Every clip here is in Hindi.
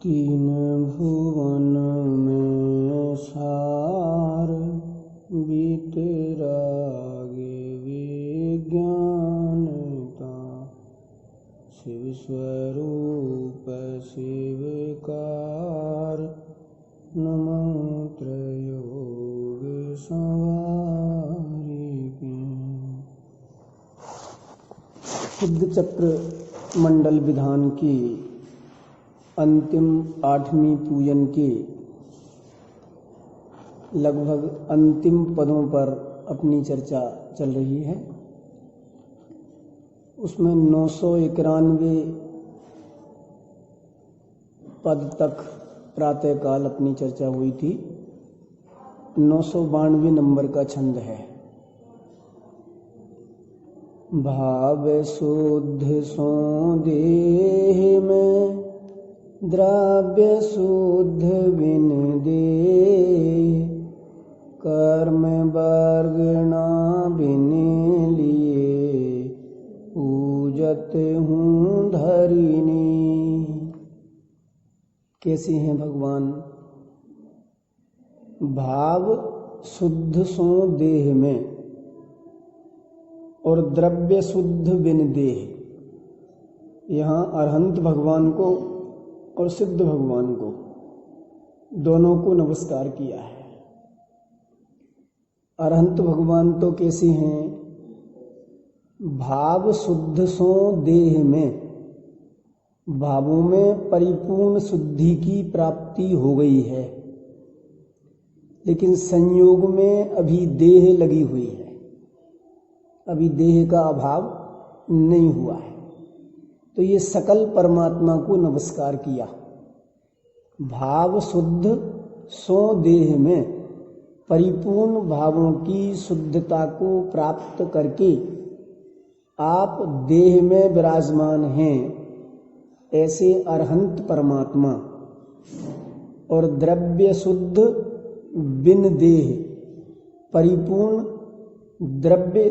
तीन भुवन में सार बीते रागे विज्ञानता शिव स्वरूप शिवकार नमो त्रयोग सवारिके। सिद्ध चक्र मंडल विधान की अंतिम 8वीं पूजन के लगभग अंतिम पदों पर अपनी चर्चा चल रही है। उसमें 991 पद तक प्रातःकाल अपनी चर्चा हुई थी। 992 नंबर का छंद है। भाव शुद्ध सो देह में द्रव्य शुद्ध बिन दे कर्म वर्गणा बिन लिए पूजत हूँ धरिणी। कैसे हैं भगवान? भाव शुद्ध सो देह में और द्रव्य शुद्ध बिन देह। यहाँ अरहंत भगवान को और सिद्ध भगवान को दोनों को नमस्कार किया है। अरहंत भगवान तो कैसे हैं? भाव शुद्ध सो देह में, भावों में परिपूर्ण शुद्धि की प्राप्ति हो गई है, लेकिन संयोग में अभी देह लगी हुई है, अभी देह का अभाव नहीं हुआ है। तो ये सकल परमात्मा को नमस्कार किया। भाव शुद्ध सो देह में परिपूर्ण भावों की शुद्धता को प्राप्त करके आप देह में विराजमान हैं, ऐसे अरहंत परमात्मा। और द्रव्य शुद्ध बिन देह परिपूर्ण द्रव्य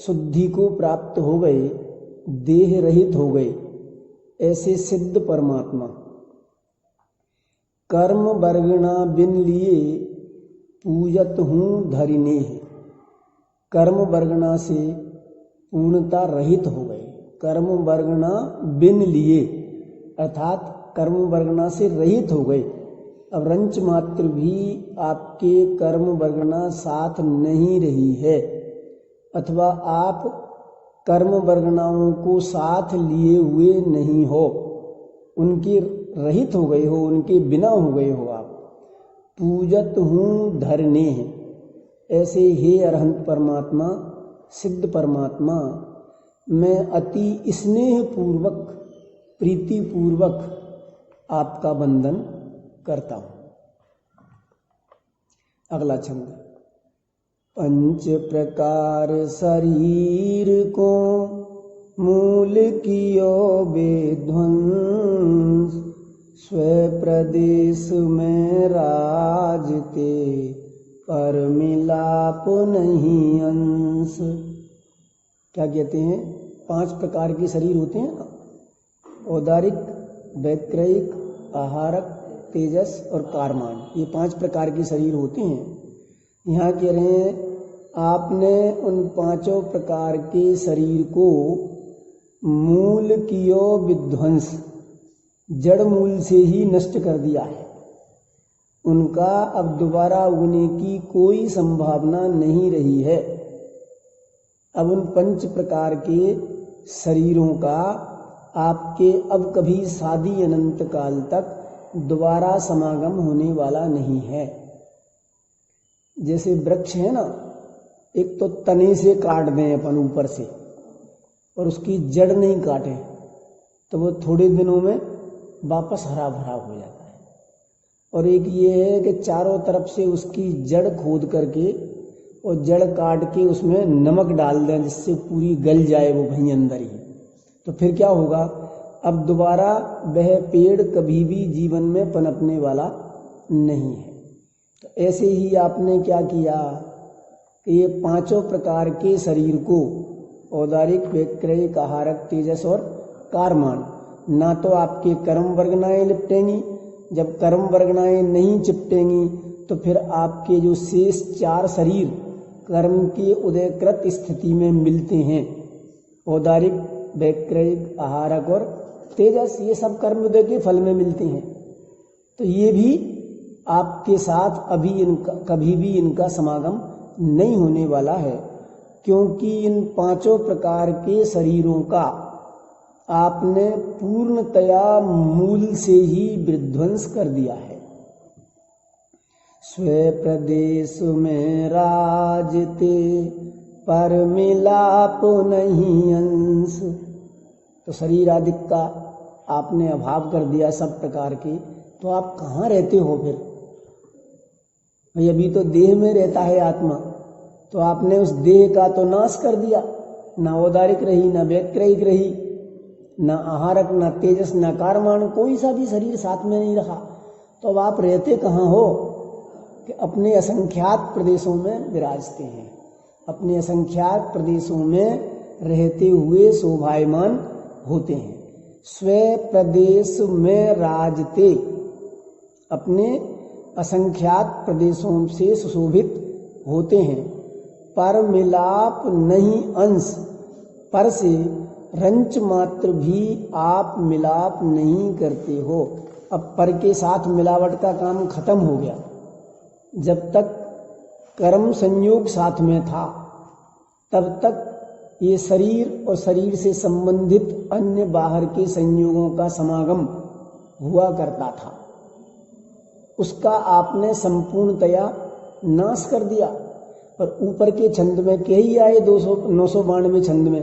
शुद्धि को प्राप्त हो गए, देह रहित हो गए, ऐसे सिद्ध परमात्मा। कर्म वर्गणा बिन लिए पूजत हूँ धरिणे। कर्म वर्गणा से पूर्णता रहित हो गए। कर्म वर्गणा बिन लिए अर्थात कर्म वर्गणा से रहित हो गए। अब रंच मात्र भी आपके कर्म वर्गणा साथ नहीं रही है, अथवा आप कर्म वर्गणाओं को साथ लिए हुए नहीं हो, उनके रहित हो गए हो, उनके बिना हो गए हो आप। पूजत हूँ धरने हैं, ऐसे हे अरहंत परमात्मा, सिद्ध परमात्मा, मैं अति स्नेह पूर्वक प्रीति पूर्वक आपका वंदन करता हूँ। अगला छंद। पंच प्रकार शरीर को मूल कियो विध्वंस स्व प्रदेश में राजते पर मिलाप नहीं अंश। क्या कहते हैं? 5 प्रकार के शरीर होते हैं ना, औदारिक, वैक्रयिक, आहारक, तेजस और कारमान। ये 5 प्रकार के शरीर होते हैं। यहाँ कह रहे हैं आपने उन 5 प्रकार के शरीर को मूल कियो विध्वंस, जड़ मूल से ही नष्ट कर दिया है। उनका अब दोबारा उगने की कोई संभावना नहीं रही है। अब उन 5 प्रकार के शरीरों का आपके अब कभी सादी अनंत काल तक दोबारा समागम होने वाला नहीं है। जैसे वृक्ष है ना, एक तो तने से काट दें अपन ऊपर से और उसकी जड़ नहीं काटे तो वो थोड़े दिनों में वापस हरा भरा हो जाता है। और एक ये है कि चारों तरफ से उसकी जड़ खोद करके और जड़ काट के उसमें नमक डाल दें जिससे पूरी गल जाए वो वहीं अंदर ही। तो फिर क्या होगा? अब दोबारा वह पेड़ कभी भी जीवन में पनपने वाला नहीं है। तो ऐसे ही आपने क्या किया कि ये 5 प्रकार के शरीर को औदारिक, वैक्रयिक, आहारक, तेजस और कारमान, ना तो आपके कर्म वर्गनाएं लिपटेंगी जब कर्म वर्गणाएं नहीं चिपटेंगी तो फिर आपके जो शेष 4 शरीर कर्म के उदयकृत स्थिति में मिलते हैं, औदारिक, वैक्रयिक, आहारक और तेजस, ये सब कर्म उदय के फल में मिलते हैं। तो ये भी आपके साथ कभी भी इनका समागम नहीं होने वाला है, क्योंकि इन 5 प्रकार के शरीरों का आपने पूर्णतया मूल से ही विध्वंस कर दिया है। स्वे प्रदेश में राजते पर मिलाप नहीं अंश। तो शरीर आदि का आपने अभाव कर दिया सब प्रकार के, तो आप कहाँ रहते हो फिर? भाई अभी तो देह में रहता है आत्मा, तो आपने उस देह का तो नाश कर दिया, ना औदारिक रही, ना वैक्रयिक रही, ना आहारक, ना तेजस, ना कारमान, कोई सा भी शरीर साथ में नहीं रहा। तो अब आप रहते कहाँ हो? कि अपने असंख्यात प्रदेशों में विराजते हैं, अपने असंख्यात प्रदेशों में रहते हुए शोभायमान होते हैं। स्वे प्रदेश में राजते, अपने असंख्यात प्रदेशों से सुशोभित होते हैं। पर मिलाप नहीं अंश, पर से रंच मात्र भी आप मिलाप नहीं करते हो। अब पर के साथ मिलावट का काम खत्म हो गया। जब तक कर्म संयोग साथ में था तब तक ये शरीर और शरीर से संबंधित अन्य बाहर के संयोगों का समागम हुआ करता था, उसका आपने संपूर्णतया नाश कर दिया। और ऊपर के छंद में कह ही आए 992 छंद में,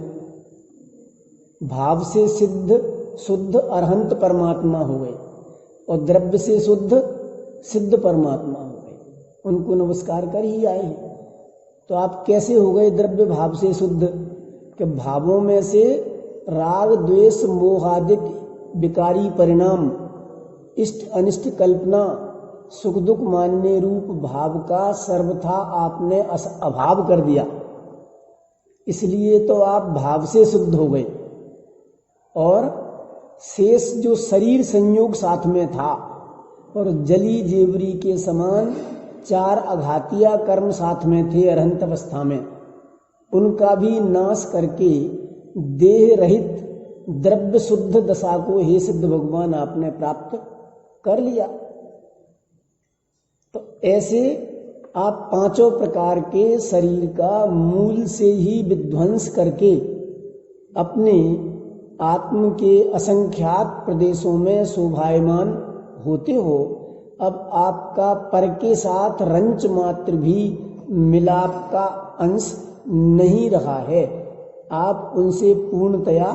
भाव से सिद्ध शुद्ध अरहंत परमात्मा हो गए और द्रव्य से शुद्ध सिद्ध परमात्मा हो गए, उनको नमस्कार कर ही आए हैं। तो आप कैसे हो गए द्रव्य भाव से शुद्ध? कि भावों में से राग द्वेष मोहादिक विकारी परिणाम, इष्ट अनिष्ट कल्पना, सुख दुख मानने रूप भाव का सर्वथा आपने अभाव कर दिया, इसलिए तो आप भाव से शुद्ध हो गए। और शेष जो शरीर संयोग साथ में था और जली जेवरी के समान 4 अघातिया कर्म साथ में थे अरहंत अवस्था में, उनका भी नाश करके देह रहित द्रव्य शुद्ध दशा को हे सिद्ध भगवान आपने प्राप्त कर लिया। तो ऐसे आप 5 प्रकार के शरीर का मूल से ही विध्वंस करके अपने आत्म के असंख्यात प्रदेशों में शोभायमान होते हो। अब आपका पर के साथ रंच मात्र भी मिलाप का अंश नहीं रहा है, आप उनसे पूर्णतया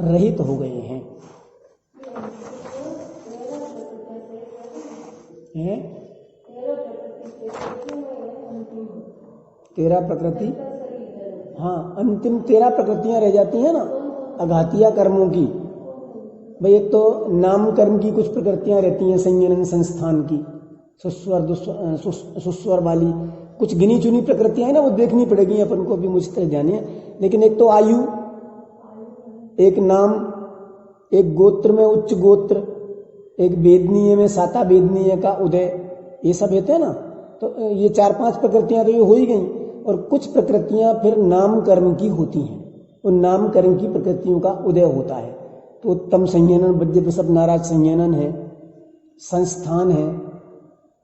रहित हो गए हैं। 13 प्रकृति, हाँ अंतिम 13 प्रकृतियां रह जाती हैं ना अघातिया कर्मों की। भाई एक तो नाम कर्म की कुछ प्रकृतियां रहती हैं संयनन संस्थान की, सुस्वर वाली कुछ गिनी चुनी प्रकृतियां हैं ना, वो देखनी पड़ेगी अपन को भी, मुझ तक जाने। लेकिन एक तो आयु, एक नाम, एक गोत्र में उच्च गोत्र, एक वेदनीय में साता वेदनीय का उदय, ये सब रहते हैं ना। तो ये 4-5 प्रकृतियां तो ये हो ही गई। और कुछ प्रकृतियां फिर नाम कर्म की होती हैं, उन नाम कर्म की प्रकृतियों का उदय होता है। तो उत्तम संयनन, वज्र वृषभ नाराज संयनन है, संस्थान है,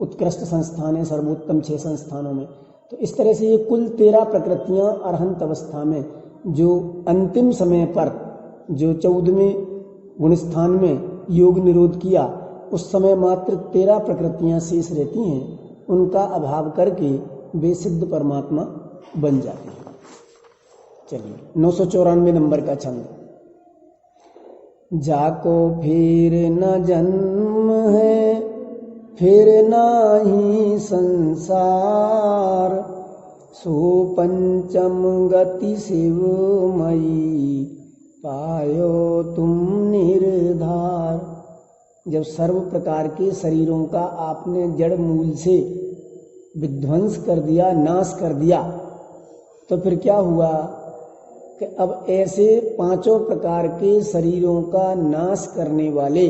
उत्कृष्ट संस्थान है सर्वोत्तम 6 संस्थानों में। तो इस तरह से ये कुल 13 प्रकृतियां अरहंत अवस्था में, जो अंतिम समय पर जो 14वें गुणस्थान में योग निरोध किया, उस समय मात्र 13 प्रकृतियां शेष रहती हैं, उनका अभाव करके वे सिद्ध परमात्मा बन जाते हैं। चलिए 994 नंबर का छंद। जाको फिर न जन्म है फिर नाही संसार, सो पंचम गति शिवमयी पायो तुम निर्धार। जब सर्व प्रकार के शरीरों का आपने जड़ मूल से विध्वंस कर दिया, नाश कर दिया, तो फिर क्या हुआ कि अब ऐसे 5 प्रकार के शरीरों का नाश करने वाले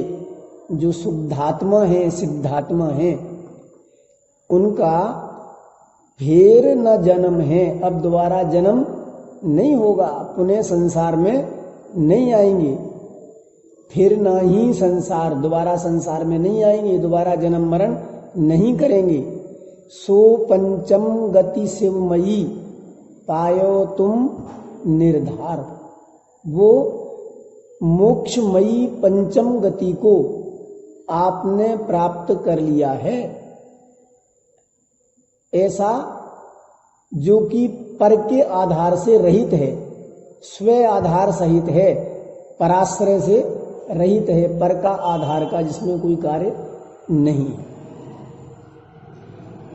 जो शुद्धात्मा है, सिद्धात्मा है, उनका फिर न जन्म है, अब दोबारा जन्म नहीं होगा, पुनः संसार में नहीं आएंगे, फिर ना ही संसार, दोबारा संसार में नहीं आएंगे, दोबारा जन्म मरण नहीं करेंगे। सो पंचम गति शिवमयी पायो तुम निर्धार, वो मोक्षमयी पंचम गति को आपने प्राप्त कर लिया है, ऐसा जो कि पर के आधार से रहित है, स्व आधार सहित है, पराश्रय से रहित है, पर का आधार का जिसमें कोई कार्य नहीं है।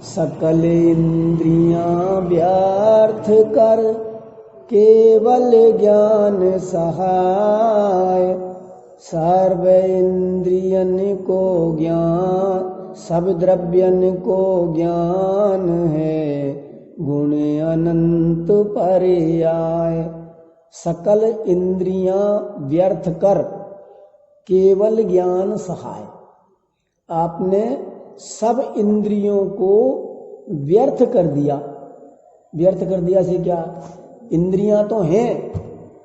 सकल इंद्रियां व्यर्थ कर केवल ज्ञान सहाय, सर्व इंद्रियन को ज्ञान, सब द्रव्यन को ज्ञान है, गुण अनंत पर्याय। सकल इंद्रियां व्यर्थ कर केवल ज्ञान सहाय, आपने सब इंद्रियों को व्यर्थ कर दिया। व्यर्थ कर दिया से क्या, इंद्रियां तो हैं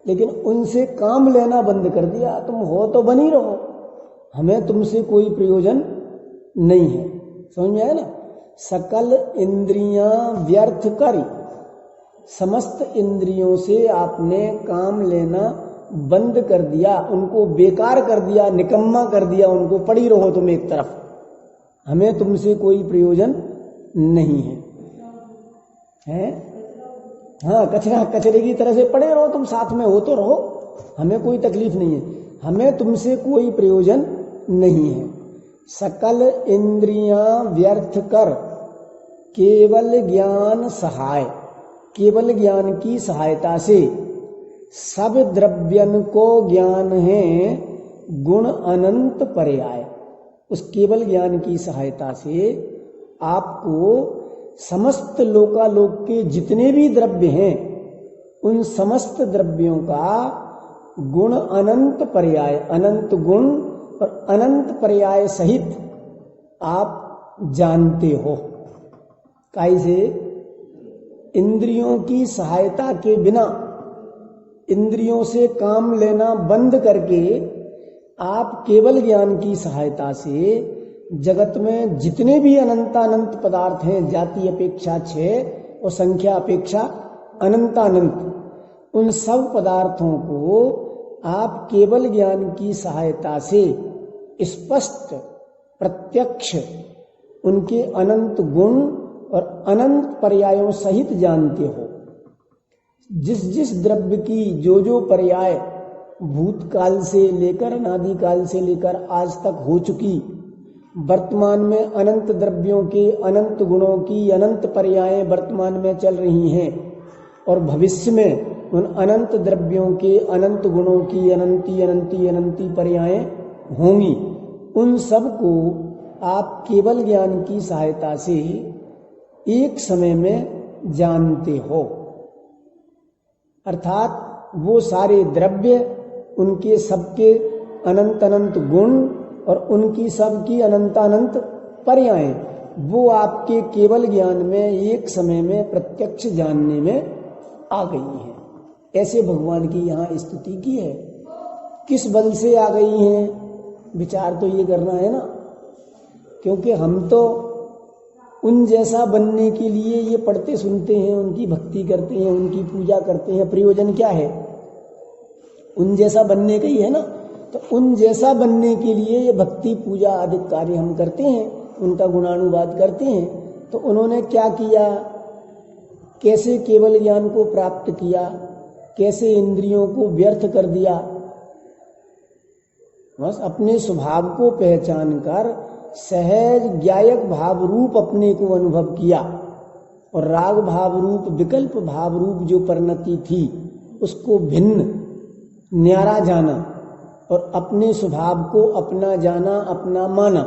लेकिन उनसे काम लेना बंद कर दिया। तुम हो तो बनी रहो, हमें तुमसे कोई प्रयोजन नहीं है। समझ में आया ना? सकल इंद्रियां व्यर्थ कर, समस्त इंद्रियों से आपने काम लेना बंद कर दिया, उनको बेकार कर दिया, निकम्मा कर दिया उनको। पड़ी रहो तुम एक तरफ, हमें तुमसे कोई प्रयोजन नहीं है, हैं? हाँ, कचरा कचरे की तरह से पड़े रहो तुम, साथ में हो तो रहो, हमें कोई तकलीफ नहीं है, हमें तुमसे कोई प्रयोजन नहीं है। सकल इंद्रियां व्यर्थ कर केवल ज्ञान सहाय, केवल ज्ञान की सहायता से सब द्रव्यन को ज्ञान है, गुण अनंत पर्याय। उस केवल ज्ञान की सहायता से आपको समस्त लोकालोक के जितने भी द्रव्य हैं, उन समस्त द्रव्यों का गुण अनंत पर्याय, अनंत गुण और अनंत पर्याय सहित आप जानते हो। कैसे? इंद्रियों की सहायता के बिना, इंद्रियों से काम लेना बंद करके आप केवल ज्ञान की सहायता से जगत में जितने भी अनंतानंत पदार्थ हैं, जाति अपेक्षा 6 और संख्या अपेक्षा अनंतानंत, उन सब पदार्थों को आप केवल ज्ञान की सहायता से स्पष्ट प्रत्यक्ष उनके अनंत गुण और अनंत पर्यायों सहित जानते हो। जिस जिस द्रव्य की जो जो पर्याय भूतकाल से लेकर, अनादि काल से लेकर आज तक हो चुकी, वर्तमान में अनंत द्रव्यों के अनंत गुणों की अनंत पर्यायें वर्तमान में चल रही हैं, और भविष्य में उन अनंत द्रव्यों के अनंत गुणों की अनंती अनंती अनंती पर्यायें होंगी। उन सब को आप केवल ज्ञान की सहायता से एक समय में जानते हो। अर्थात वो सारे द्रव्य, उनके सबके अनंत अनंत गुण और उनकी सबकी अनंतानंत पर्यायें, वो आपके केवल ज्ञान में एक समय में प्रत्यक्ष जानने में आ गई हैं। ऐसे भगवान की यहाँ स्तुति की है। किस बल से आ गई हैं, विचार तो ये करना है ना, क्योंकि हम तो उन जैसा बनने के लिए ये पढ़ते सुनते हैं, उनकी भक्ति करते हैं, उनकी पूजा करते हैं। प्रयोजन क्या है? उन जैसा बनने का ही है ना। तो उन जैसा बनने के लिए ये भक्ति पूजा आदि कार्य हम करते हैं, उनका गुणानुवाद करते हैं। तो उन्होंने क्या किया, कैसे केवल ज्ञान को प्राप्त किया, कैसे इंद्रियों को व्यर्थ कर दिया, बस अपने स्वभाव को पहचान कर सहज ज्ञायक भाव रूप अपने को अनुभव किया, और राग भाव रूप, विकल्प भाव रूप जो परिणति थी उसको भिन्न न्यारा जाना, और अपने स्वभाव को अपना जाना, अपना माना,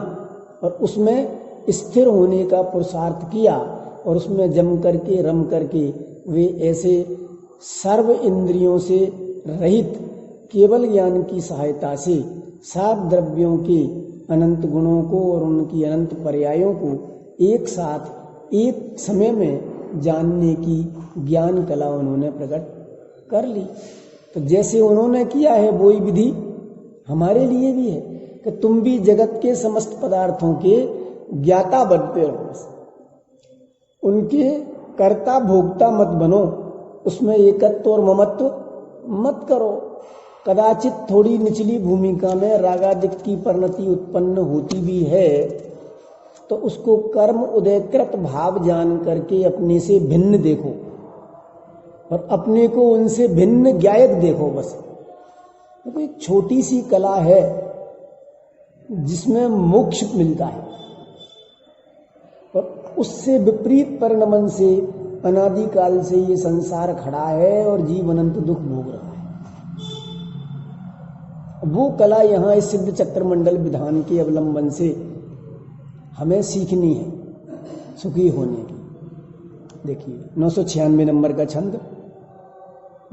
और उसमें स्थिर होने का पुरुषार्थ किया, और उसमें जम करके रम करके वे ऐसे सर्व इंद्रियों से रहित केवल ज्ञान की सहायता से सब द्रव्यों के अनंत गुणों को और उनकी अनंत पर्यायों को एक साथ एक समय में जानने की ज्ञान कला उन्होंने प्रकट कर ली। तो जैसे उन्होंने किया है वही विधि हमारे लिए भी है कि तुम भी जगत के समस्त पदार्थों के ज्ञाता बनते रहो, उनके कर्ता भोक्ता मत बनो, उसमें एकत्व और ममत्व मत करो। कदाचित थोड़ी निचली भूमिका में रागादिक की परिणति उत्पन्न होती भी है तो उसको कर्म उदयकृत भाव जान करके अपने से भिन्न देखो और अपने को उनसे भिन्न ज्ञायक देखो। बस तो एक छोटी सी कला है जिसमें मोक्ष मिलता है और उससे विपरीत परिणमन से अनादिकाल से ये संसार खड़ा है और जीव अनंत दुख भोग रहा है। वो कला यहाँ इस सिद्ध चक्र मंडल विधान के अवलंबन से हमें सीखनी है सुखी होने की। देखिए 996 नंबर का छंद।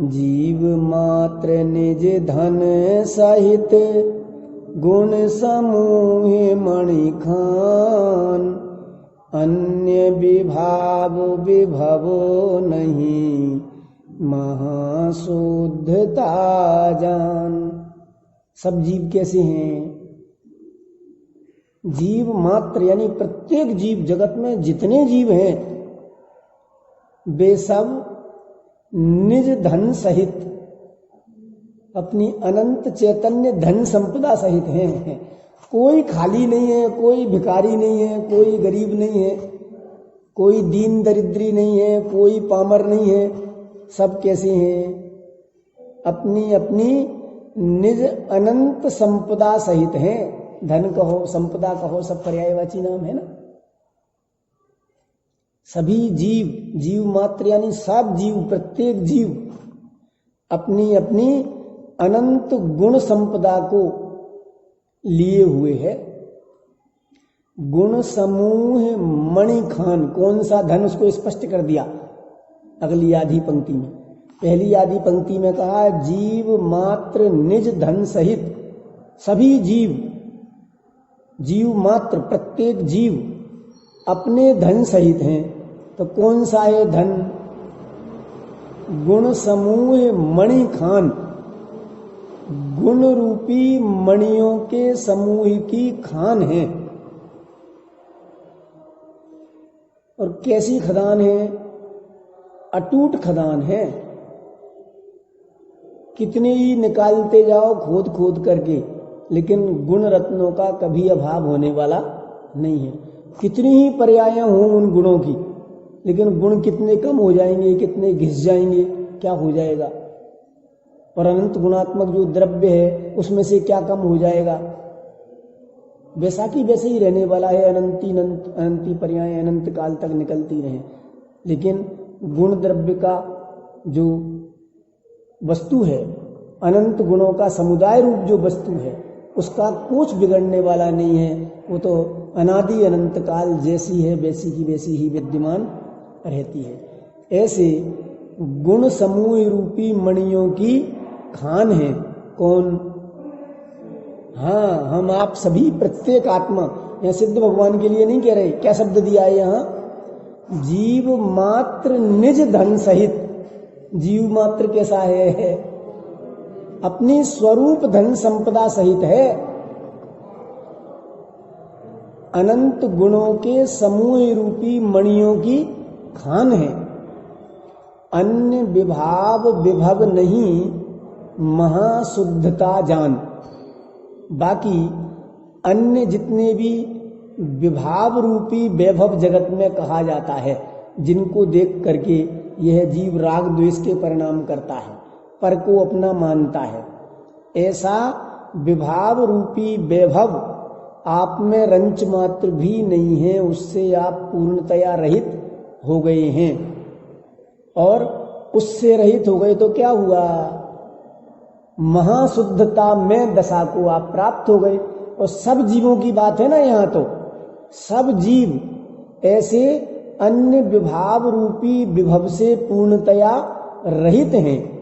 जीव मात्र निज धन सहित गुण समूह मणि खान, अन्य विभाव विभवो नहीं महाशुद्धता जान। सब जीव कैसे हैं? जीव मात्र यानी प्रत्येक जीव, जगत में जितने जीव हैं वे सब निज धन सहित अपनी अनंत चैतन्य धन संपदा सहित हैं। कोई खाली नहीं है, कोई भिखारी नहीं है, कोई गरीब नहीं है, कोई दीन दरिद्री नहीं है, कोई पामर नहीं है। सब कैसे हैं? अपनी अपनी निज अनंत संपदा सहित हैं। धन कहो, संपदा कहो, सब पर्यायवाची नाम है ना। सभी जीव, जीव मात्र यानी सब जीव, प्रत्येक जीव अपनी अपनी अनंत गुण संपदा को लिए हुए है। गुण समूह मणि खान, कौन सा धन उसको स्पष्ट कर दिया अगली आधी पंक्ति में। पहली आधी पंक्ति में कहा जीव मात्र निज धन सहित, सभी जीव, जीव मात्र प्रत्येक जीव अपने धन सहित हैं। तो कौन सा है धन? गुण समूह मणि खान, गुण रूपी मणियों के समूह की खान है। और कैसी खदान है? अटूट खदान है। कितने ही निकालते जाओ खोद खोद करके, लेकिन गुण रत्नों का कभी अभाव होने वाला नहीं है। कितनी ही पर्यायां हों उन गुणों की, लेकिन गुण कितने कम हो जाएंगे, कितने घिस जाएंगे, क्या हो जाएगा। और अनंत गुणात्मक जो द्रव्य है उसमें से क्या कम हो जाएगा। वैसा की वैसे ही रहने वाला है। अनंती पर्याय अनंत काल तक निकलती रहे, लेकिन गुण द्रव्य का जो वस्तु है, अनंत गुणों का समुदाय रूप जो वस्तु है, उसका कुछ बिगड़ने वाला नहीं है। वो तो अनादि अनंत काल जैसी है वैसी की वैसी ही विद्यमान रहती है। ऐसे गुण समूह रूपी मणियों की खान है। कौन? हाँ, हम आप सभी, प्रत्येक आत्मा। यह सिद्ध भगवान के लिए नहीं कह रहे। क्या शब्द दिया है यहां? जीव मात्र निज धन सहित। जीव मात्र कैसा है? अपनी स्वरूप धन संपदा सहित है। अनंत गुणों के समूह रूपी मणियों की खान है। अन्य विभाव विभव नहीं महाशुद्धता जान। बाकी अन्य जितने भी विभाव रूपी वैभव जगत में कहा जाता है, जिनको देख करके यह जीव राग द्वेष के परिणाम करता है, पर को अपना मानता है, ऐसा विभाव रूपी वैभव आप में रंच मात्र भी नहीं है। उससे आप पूर्णतया रहित हो गए हैं। और उससे रहित हो गए तो क्या हुआ? महाशुद्धता में दशा को आप प्राप्त हो गए। और सब जीवों की बात है ना यहाँ, तो सब जीव ऐसे अन्य विभाव रूपी विभव से पूर्णतया रहित हैं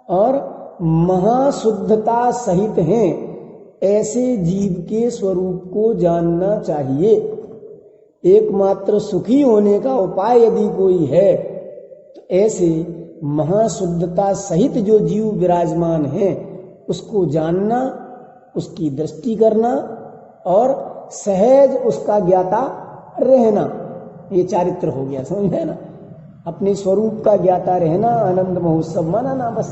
और महाशुद्धता सहित हैं। ऐसे जीव के स्वरूप को जानना चाहिए। एकमात्र सुखी होने का उपाय यदि कोई है तो ऐसे महाशुद्धता सहित जो जीव विराजमान है उसको जानना, उसकी दृष्टि करना और सहज उसका ज्ञाता रहना, ये चारित्र हो गया, समझ में ना। अपने स्वरूप का ज्ञाता रहना, आनंद महोत्सव मनाना, बस।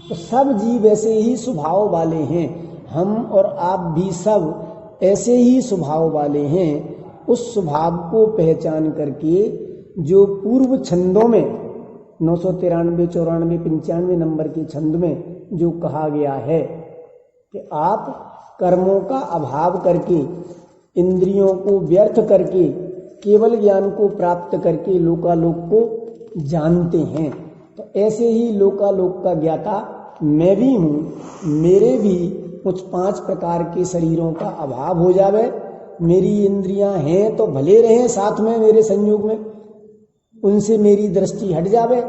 तो सब जीव ऐसे ही स्वभाव वाले हैं, हम और आप भी सब ऐसे ही स्वभाव वाले हैं। उस स्वभाव को पहचान करके जो पूर्व छंदों में 993, 94, 95 नंबर के छंद में जो कहा गया है कि आप कर्मों का अभाव करके, इंद्रियों को व्यर्थ करके, केवल ज्ञान को प्राप्त करके लोकालोक को जानते हैं, तो ऐसे ही लोकालोक का ज्ञाता मैं भी हूँ। मेरे भी कुछ 5 प्रकार के शरीरों का अभाव हो जावे, मेरी इंद्रियां हैं तो भले रहें साथ में मेरे संयोग में, उनसे मेरी दृष्टि हट जावे,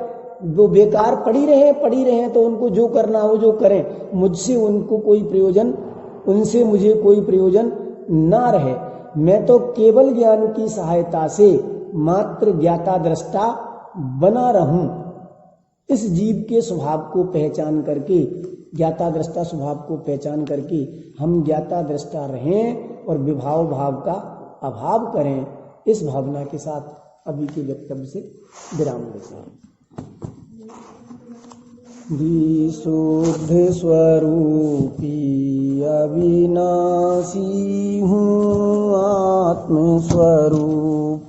वो बेकार पड़ी रहे तो उनको जो करना हो जो करें, मुझसे उनको कोई प्रयोजन, उनसे मुझे कोई प्रयोजन ना रहे। मैं तो केवल ज्ञान की सहायता से मात्र ज्ञाता दृष्टा बना रहूं। इस जीव के स्वभाव को पहचान करके, ज्ञाता दृष्टा स्वभाव को पहचान करके हम ज्ञाता दृष्टा रहें और विभाव भाव का अभाव करें। इस भावना के साथ अभी के वक्तव्य से विराम लेते हैं। विशुद्ध स्वरूपी अविनाशी हूँ आत्मस्वरूप,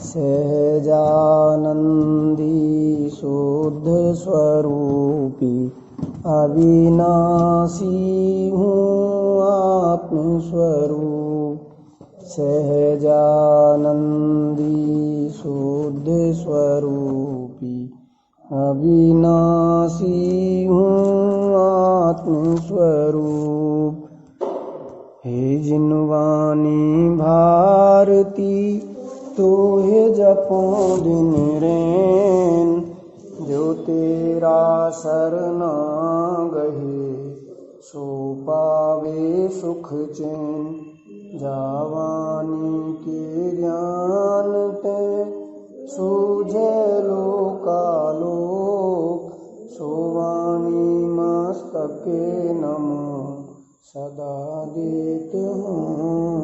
सहजानंदी शुद्ध स्वरूपी अविनाशी हूँ आत्मस्वरूप, सहजानंदी शुद्ध स्वरूपी अविनाशी हूँ आत्मस्वरूप। हे जिनवानी भारती तोहे जपो दिन रैन, जो तेरा सरना गहे सो पावे सुख चैन। जावानी के ज्ञान ते सूझे लोकालोक, सोवानी मस्तके नमः सदा देत हूँ।